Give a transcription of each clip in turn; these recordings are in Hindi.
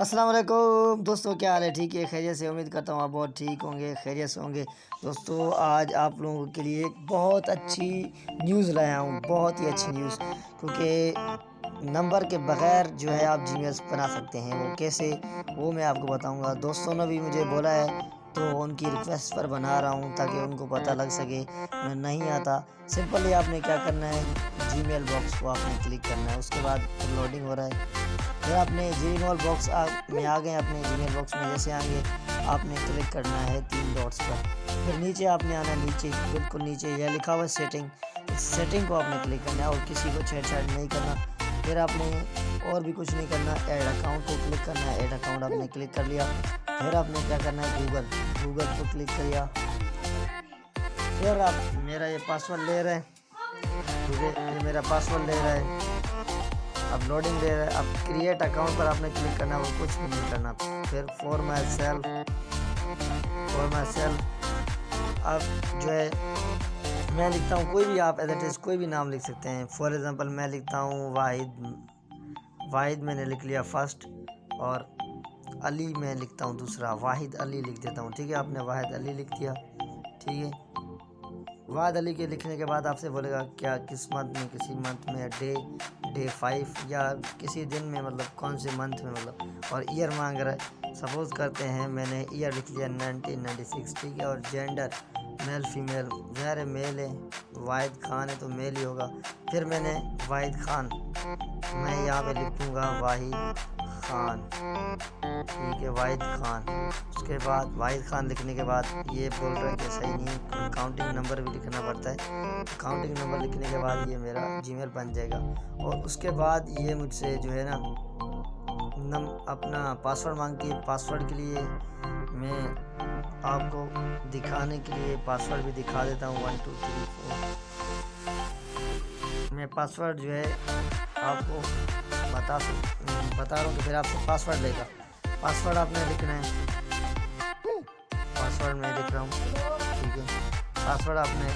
अस्सलाम वालेकुम दोस्तों, क्या हाल है? ठीक है, खैरियत से? उम्मीद करता हूँ आप बहुत ठीक होंगे, खैरियत से होंगे। दोस्तों, आज आप लोगों के लिए एक बहुत अच्छी न्यूज़ लाया हूँ, बहुत ही अच्छी न्यूज़। क्योंकि नंबर के बग़ैर जो है आप जीमेल बना सकते हैं। वो कैसे, वो मैं आपको बताऊँगा। दोस्तों ने भी मुझे बोला है तो उनकी रिक्वेस्ट पर बना रहा हूँ ताकि उनको पता लग सके। मैं नहीं आता, सिंपली आपने क्या करना है, जीमेल बॉक्स को आपने क्लिक करना है। उसके बाद लोडिंग हो रहा है, फिर आपने जीमेल बॉक्स में आ गए। अपने जीमेल बॉक्स में जैसे आएंगे आपने क्लिक करना है 3 डॉट्स पर। फिर नीचे आपने आना है, नीचे बिल्कुल नीचे यह लिखा हुआ है सेटिंग। इस सेटिंग को आपने क्लिक करना है और किसी को छेड़छाड़ नहीं करना। फिर आपने और भी कुछ नहीं करना, ऐड अकाउंट को क्लिक करना है। ऐड अकाउंट आपने क्लिक कर लिया। फिर आपने क्या करना है, गूगल को क्लिक किया। फिर आप मेरा ये पासवर्ड ले रहे हैं, ठीक है, ये मेरा पासवर्ड ले रहा है। अब लोडिंग दे रहा है। अब क्रिएट अकाउंट पर आपने क्लिक करना है, वो कुछ भी नहीं करना। फिर फॉर माई सेल्फ अब जो है मैं लिखता हूँ कोई भी, आप एज इट इज़ कोई भी नाम लिख सकते हैं। फॉर एग्ज़ाम्पल मैं लिखता हूँ वाहिद मैंने लिख लिया फर्स्ट, और अली मैं लिखता हूँ दूसरा, वाहिद अली लिख देता हूँ। ठीक है, आपने वाहिद अली लिख दिया। ठीक है, वाहिद अली के लिखने के बाद आपसे बोलेगा क्या किस मंथ में, किसी मंथ में, डे 5 या किसी दिन में, मतलब कौन से मंथ में, मतलब, और ईयर मांग रहा है। सपोज़ करते हैं मैंने ईयर लिख लिया 1996। ठीक है, और जेंडर मेल फीमेल, मेरे मेल है, वाहिद खान है तो मेल ही होगा। फिर मैंने वाहिद खान, मैं यहाँ पे लिख दूँगा वाहिद खान। ठीक है, वाहिद खान। उसके बाद वाहिद खान लिखने के बाद ये बोल रहा है कि सही नहीं है, काउंटिंग नंबर भी लिखना पड़ता है। काउंटिंग नंबर लिखने के बाद ये मेरा जीमेल बन जाएगा। और उसके बाद ये मुझसे जो है ना अपना पासवर्ड मांगती है। पासवर्ड के लिए मैं आपको दिखाने के लिए पासवर्ड भी दिखा देता हूँ। 1 2 3 4 मैं पासवर्ड जो है आपको बता रहा हूँ कि फिर आपसे पासवर्ड लेगा। पासवर्ड आपने लिखना है, पासवर्ड मैं लिख रहा हूँ। ठीक है, पासवर्ड आपने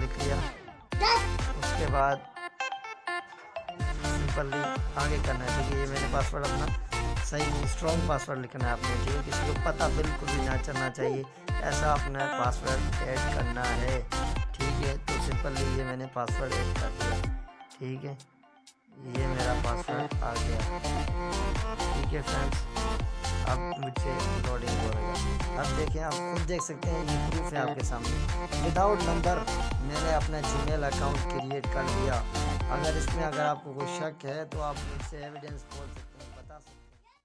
लिख लिया। उसके बाद सिंपली आगे करना है। ठीक है, ये मैंने पासवर्ड अपना सही स्ट्रॉन्ग पासवर्ड लिखना है आपने। ठीक है, किसी को पता बिल्कुल भी ना चलना चाहिए, ऐसा अपना पासवर्ड ऐड करना है। ठीक है, तो सिंपली ये मैंने पासवर्ड ऐड कर दिया। ठीक है, ये मेरा पासवर्ड आ गया। ठीक है फ्रेंड्स, अब मुझसे लोडिंग हो रहा है। अब देखें, आप खुद देख सकते हैं, ये प्रूफ है आपके सामने। विदाउट नंबर मैंने अपना जीमेल अकाउंट क्रिएट कर लिया। अगर इसमें आपको कोई शक है तो आप मुझसे एविडेंस बोल सकते हैं।